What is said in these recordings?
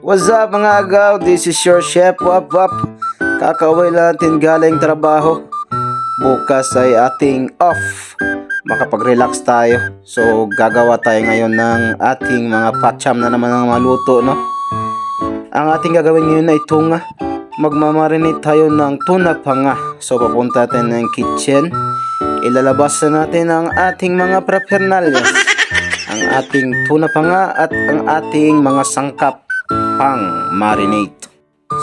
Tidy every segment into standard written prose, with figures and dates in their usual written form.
What's up mga agaw? This is your chef Wap Wap. Kakauwi lang natin galing trabaho. Bukas ay ating off. Makapag-relax tayo. So gagawa tayo ngayon ng ating mga patcham na naman ng mga luto, no? Ang ating gagawin ngayon ay tunga. Magmamarinate tayo ng tuna panga. So papunta tayo ng kitchen. Ilalabas na natin ang ating mga paraphernalia. Ang ating tuna panga at ang ating mga sangkap pang marinate.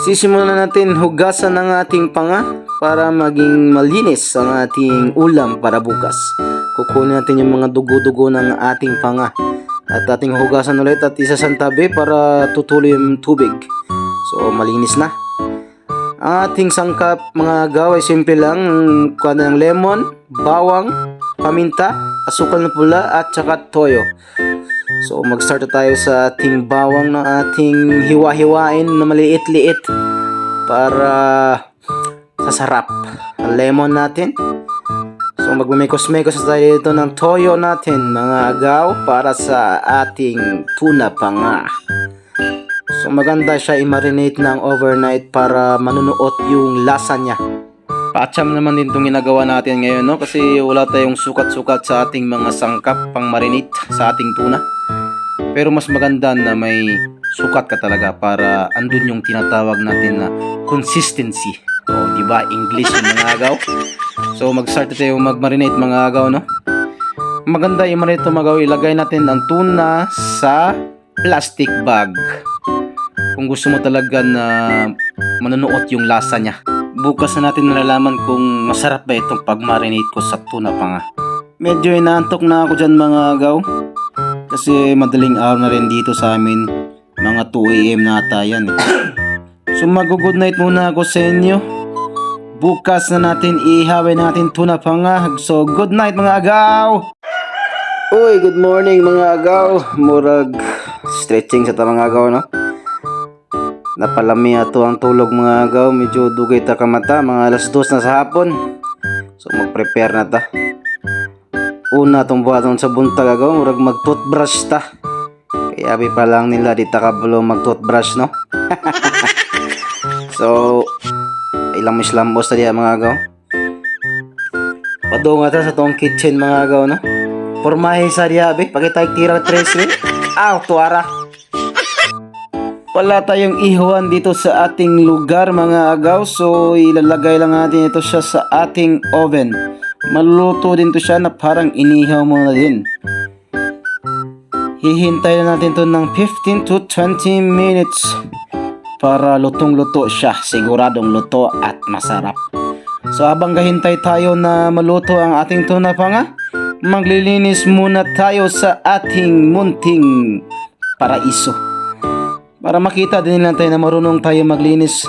Sisimulan natin hugasan ng ating panga para maging malinis ang ating ulam para bukas. Kukunin natin yung mga dugo-dugo ng ating panga at ating hugasan ulit at isasantabi para tutuloy yung tubig. So malinis na. Ang ating sangkap mga agaw ay simple lang. Kuha ng lemon, bawang, paminta, asukal na pula at saka toyo. So mag-start tayo sa ating bawang na ating hiwa-hiwain na maliit-liit para sasarap. Ang lemon natin. So magmamekos-mekos tayo dito ng toyo natin mga agaw para sa ating tuna panga. So maganda siya i-marinate ng overnight para manunuot yung lasa niya. Patcham naman din itong ginagawa natin ngayon, no? Kasi wala tayong sukat-sukat sa ating mga sangkap pang marinate sa ating tuna. Pero mas maganda na may sukat ka talaga para andun yung tinatawag natin na consistency. O, diba? English yung mga agaw. So mag-start tayo mag-marinate mga agaw, no? Maganda i-marinate ito mga agaw. Ilagay natin ang tuna sa plastic bag. Kung gusto mo talaga na manunuot yung lasa niya. Bukas na natin malalaman kung masarap ba itong pag-marinate ko sa tuna panga. Medyo inaantok na ako dyan mga agaw. Kasi madaling araw na rin dito sa amin. Mga 2 AM na ata yan. So mag-good night muna ako sa inyo. Bukas na natin ihawin natin tuna panga. So good night mga agaw. Uy, good morning mga agaw. Murag stretching sa mga agaw, no? Napalami ato ang tulog mga agaw. Medyo dugay ta kamata. Mga alas 2 na sa hapon. So mag-prepare na ta. Una itong buhaton sa buntag agaw. Murag mag-toothbrush ta. Kaya pa lang nila di ta kabalo mag-toothbrush, no? So ilang mislambos ta diya mga agaw. Padunga ta sa tong kitchen mga agaw, no? Pormahe sa diya be. Pagitay tira tres rin. Aw, tuara. Wala tayong ihuan dito sa ating lugar mga agaw. So ilalagay lang natin ito siya sa ating oven. Maluluto din to siya na parang inihaw mo na din. Hihintay na natin to ng 15 to 20 minutes para lutong-luto siya. Siguradong luto at masarap. So habang gahintay tayo na maluto ang ating tuna panga, maglilinis muna tayo sa ating munting paraiso. Para makita din nila tayo na marunong tayo maglinis.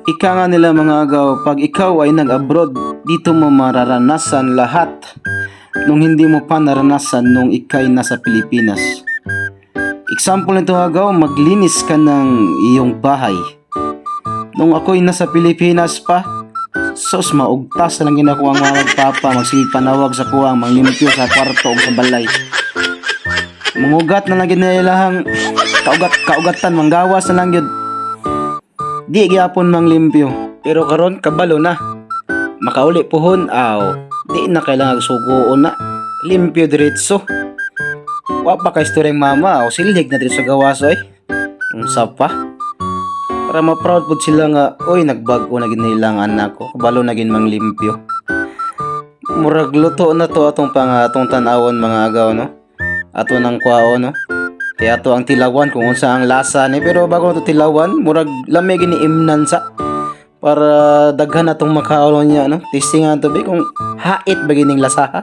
Ika nga nila mga agaw, pag ikaw ay nag-abroad, dito mo mararanasan lahat nung hindi mo pa naranasan nung ikay nasa Pilipinas. Example nito agaw, maglinis ka ng iyong bahay. Nung ako'y nasa Pilipinas pa, sos maugtas na lang ginakuha ang mga magpapa, magsipanawag sa kuwang, manglimpyo sa kwarto o sa balay. Mangugat na lang ginilahang kaugatan, manggawas na lang yun. Di gyapon manglimpyo. Pero karon kabalo na. Makauli pohon, aw. Di na kailangan suguon na. Limpyo diretso. Wa pa kay storyng mama, o silhig na dito sa gawas oy. Unsa pa? Para ma-proud pud sila nga, oy nagbago na gid nilang anak ko. Kabalo na gid manglimpyo. Murag luto na to atong atong tan-awon mga agaw, no? Ato nang kwao, no? Kaya to ang tilawan kung unsa ang lasa ni, pero bago na to tilawan murag lamay gini imnan sa para daghan natong makaon niya, no? Tasting nga to be kung hait ba gining lasaha.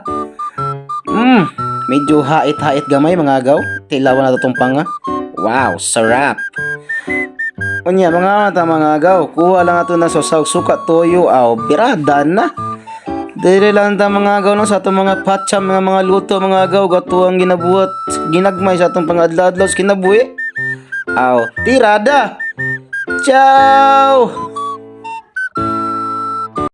Medyo hait-hait gamay mga agaw. Tilawan na to tong panga. Wow, sarap. Unya mga agaw, kuha lang ato na sasaw suka toyo, aw birada na. Dili lang ta mga agaw no, sa atong mga patcham mga luto mga agaw gatuang ginabuhat ginagmay sa atong pangadlaw-adlaw sa kinabuhi. Aw, tirada. Ciao.